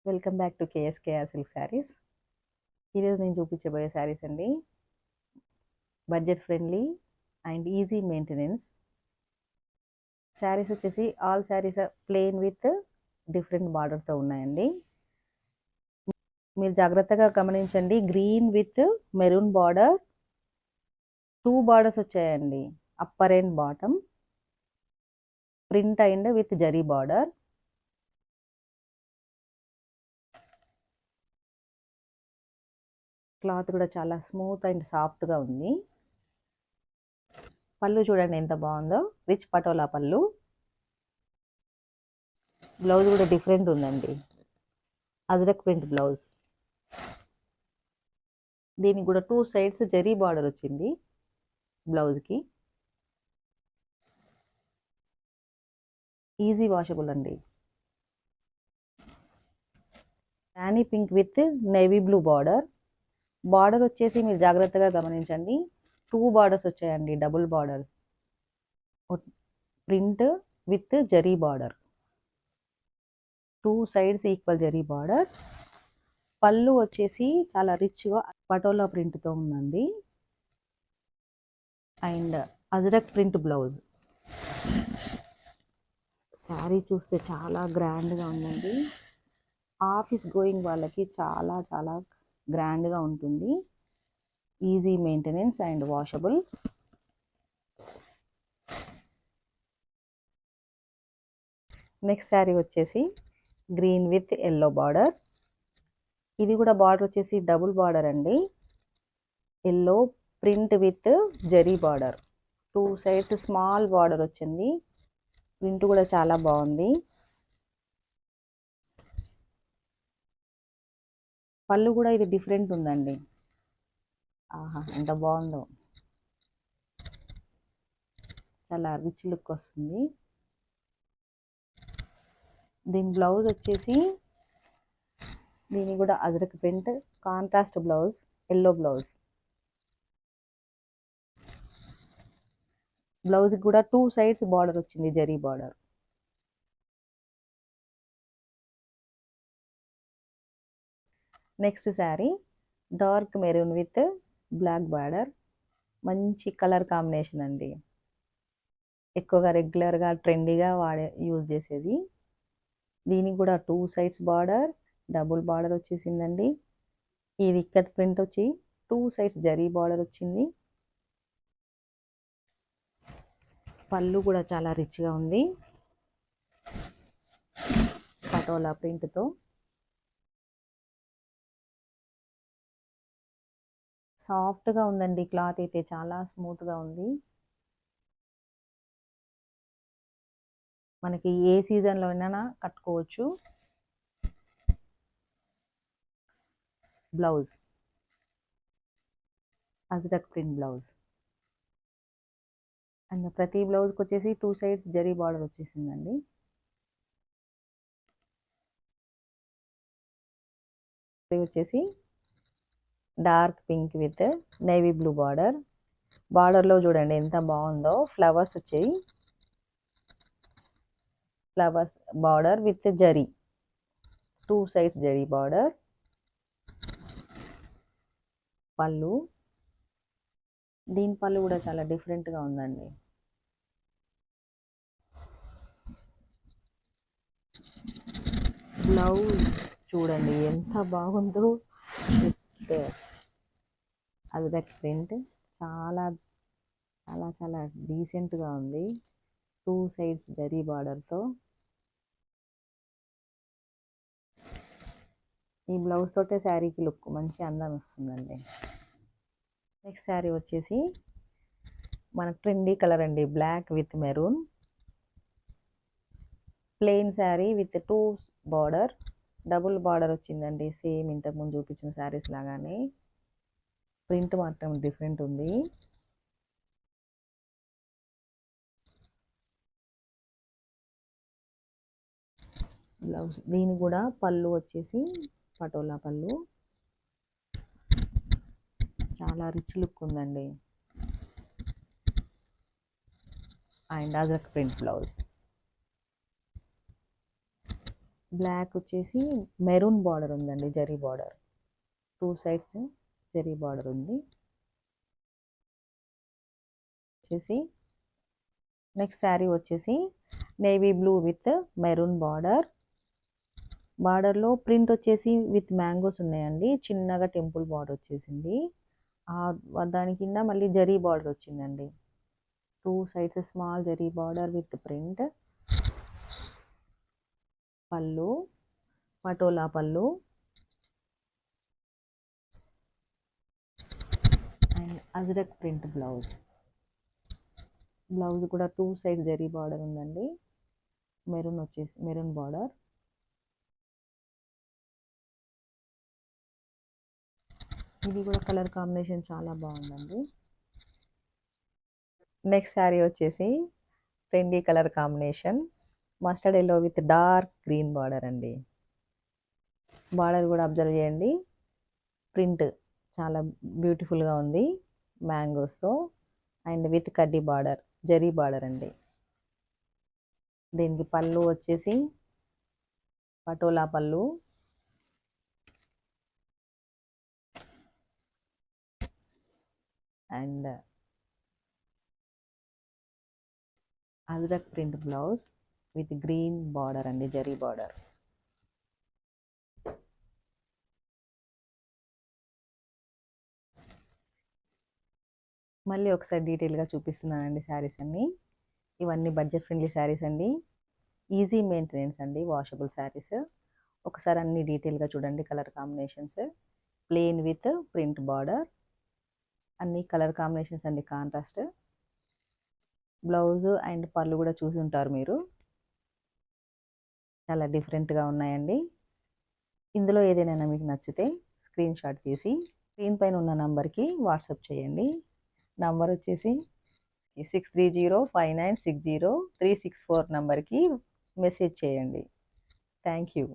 Welcome back to KSKR silk saris. ఈరోజు నేను చూపించబోయే శారీస్ అండి budget friendly and easy maintenance saris. వచ్చేసి all saris plain with different బార్డర్తో ఉన్నాయండి. మీరు జాగ్రత్తగా గమనించండి. Green with maroon border, 2 borders వచ్చాయండి. Upper and bottom print and with zari border. Cloth కూడా చాలా స్మూత్ అండ్ సాఫ్ట్గా ఉంది. పళ్ళు చూడండి ఎంత బాగుందో, రిచ్ పటోలా పళ్ళు. బ్లౌజ్ కూడా డిఫరెంట్ ఉందండి, అజ్రక్ ప్రింట్ బ్లౌజ్. దీనికి కూడా 2 సైడ్స్ జరీ బార్డర్ వచ్చింది బ్లౌజ్కి. ఈజీ వాషబుల్ అండి. Rani pink with navy blue border. Border వచ్చేసి మీరు జాగ్రత్తగా గమనించండి. 2 బార్డర్స్ వచ్చాయండి, double border. Print with zari border, 2 sides equal zari border. పళ్ళు వచ్చేసి చాలా రిచ్గా పటోలా ప్రింట్తో ఉందండి. And ajrak print blouse. Sari చూస్తే చాలా గ్రాండ్గా ఉందండి. ఆఫీస్ గోయింగ్ వాళ్ళకి చాలా చాలా గ్రాండ్గా ఉంటుంది. Easy maintenance and washable. Next sari వచ్చేసి గ్రీన్ విత్ ఎల్లో బార్డర్. ఇది కూడా బార్డర్ వచ్చేసి డబుల్ బార్డర్ అండి. Yellow print with zari border, 2 sides small border వచ్చింది. ప్రింట్ కూడా చాలా బాగుంది. పళ్ళు కూడా ఇది డిఫరెంట్ ఉందండి. ఆహా ఎంత బాగుందో, చాలా రిచ్ లుక్ వస్తుంది. దీని బ్లౌజ్ వచ్చేసి దీని కూడా ajrakh print contrast blouse, yellow blouse. Blouse కూడా 2 సైడ్స్ బార్డర్ వచ్చింది, zari border. Next sari dark maroon with black border. మంచి కలర్ కాంబినేషన్ అండి. ఎక్కువగా రెగ్యులర్గా ట్రెండీగా యూజ్ చేసేది. దీనికి కూడా 2 సైడ్స్ బార్డర్, డబుల్ బార్డర్ వచ్చేసిందండి. ఇది ఇక్కత్ ప్రింట్ వచ్చి 2 సైడ్స్ జరీ బార్డర్ వచ్చింది. పళ్ళు కూడా చాలా రిచ్గా ఉంది, పటోలా ప్రింట్తో. సాఫ్ట్గా ఉందండి, క్లాత్ అయితే చాలా స్మూత్గా ఉంది. మనకి ఏ సీజన్లో అయినా కట్టుకోవచ్చు. Blouse ajrakh print blouse. And ప్రతి బ్లౌజ్కి వచ్చేసి 2 సైడ్స్ జరీ బార్డర్ వచ్చేసిందండి. ఇది వచ్చేసి dark pink with navy blue border. బార్డర్లో చూడండి ఎంత బాగుందో, ఫ్లవర్స్ వచ్చాయి. Flowers border with zari, 2 sides zari border. పళ్ళు, దీని పళ్ళు కూడా చాలా డిఫరెంట్గా ఉందండి. బ్లౌజ్ చూడండి ఎంత బాగుందో, అజ్రక్ ప్రింట్. చాలా చాలా చాలా డీసెంట్గా ఉంది, 2 సైడ్స్ జరీ బార్డర్తో. ఈ బ్లౌజ్ తోటే శారీకి లుక్ మంచి అందం వస్తుందండి. నెక్స్ట్ శారీ వచ్చేసి మనకు ట్రెండీ కలర్ అండి, black with maroon. Plain sari with 2 border, double border వచ్చిందండి. సేమ్ ఇంతకుముందు చూపించిన శారీస్ లాగానే, ప్రింట్ మాత్రం డిఫరెంట్ ఉంది. బ్లౌజ్, దీని కూడా పళ్ళు వచ్చేసి పటోలా పళ్ళు. చాలా రిచ్ లుక్ ఉందండి. And ajrak print blouse. Black వచ్చేసి మెరూన్ బార్డర్ ఉందండి, zari border. 2 sides zari border ఉంది. వచ్చేసి నెక్స్ట్ శారీ వచ్చేసి navy blue with maroon border. బార్డర్లో ప్రింట్ వచ్చేసి విత్ మ్యాంగోస్ ఉన్నాయండి. చిన్నగా టెంపుల్ బార్డర్ వచ్చేసింది. దాని కింద మళ్ళీ జరీ బార్డర్ వచ్చిందండి. 2 sides small zari border with print. Pallu patola pallu and ajrak print blouse. Blouse కూడా 2 సైడ్ జరీ బార్డర్ ఉందండి. మెరూన్ వచ్చేసి మెరూన్ బార్డర్. ఇది కూడా కలర్ కాంబినేషన్ చాలా బాగుందండి. నెక్స్ట్ శారీ వచ్చేసి trendy colour combination mustard yellow with dark green border అండి. బార్డర్ కూడా అబ్జర్వ్ చేయండి. ప్రింట్ చాలా బ్యూటిఫుల్గా ఉంది మ్యాంగోస్తో అండ్ విత్ కడ్డీ బార్డర్, జరీ బార్డర్ అండి. దీనికి పళ్ళు వచ్చేసి patola pallu and ajrak print blouse with green border అండి, జరీ బార్డర్. మళ్ళీ ఒకసారి డీటెయిల్గా చూపిస్తున్నానండి శారీస్ అన్నీ. ఇవన్నీ బడ్జెట్ ఫ్రెండ్లీ శారీస్ అండి, ఈజీ మెయింటెనెన్స్ అండి, వాషబుల్ శారీస్. ఒకసారి అన్ని డీటెయిల్గా చూడండి. Colour combinations plain with print border, అన్ని కలర్ కాంబినేషన్స్ అండి, కాంట్రాస్ట్. బ్లౌజ్ అండ్ పళ్ళు కూడా చూసి ఉంటారు మీరు, చాలా డిఫరెంట్గా ఉన్నాయండి. ఇందులో ఏదైనా మీకు నచ్చితే స్క్రీన్ షాట్ తీసి స్క్రీన్ పైన ఉన్న నంబర్కి వాట్సాప్ చేయండి. నంబర్ వచ్చేసి 6305960364 నంబర్కి మెసేజ్ చేయండి. Thank you.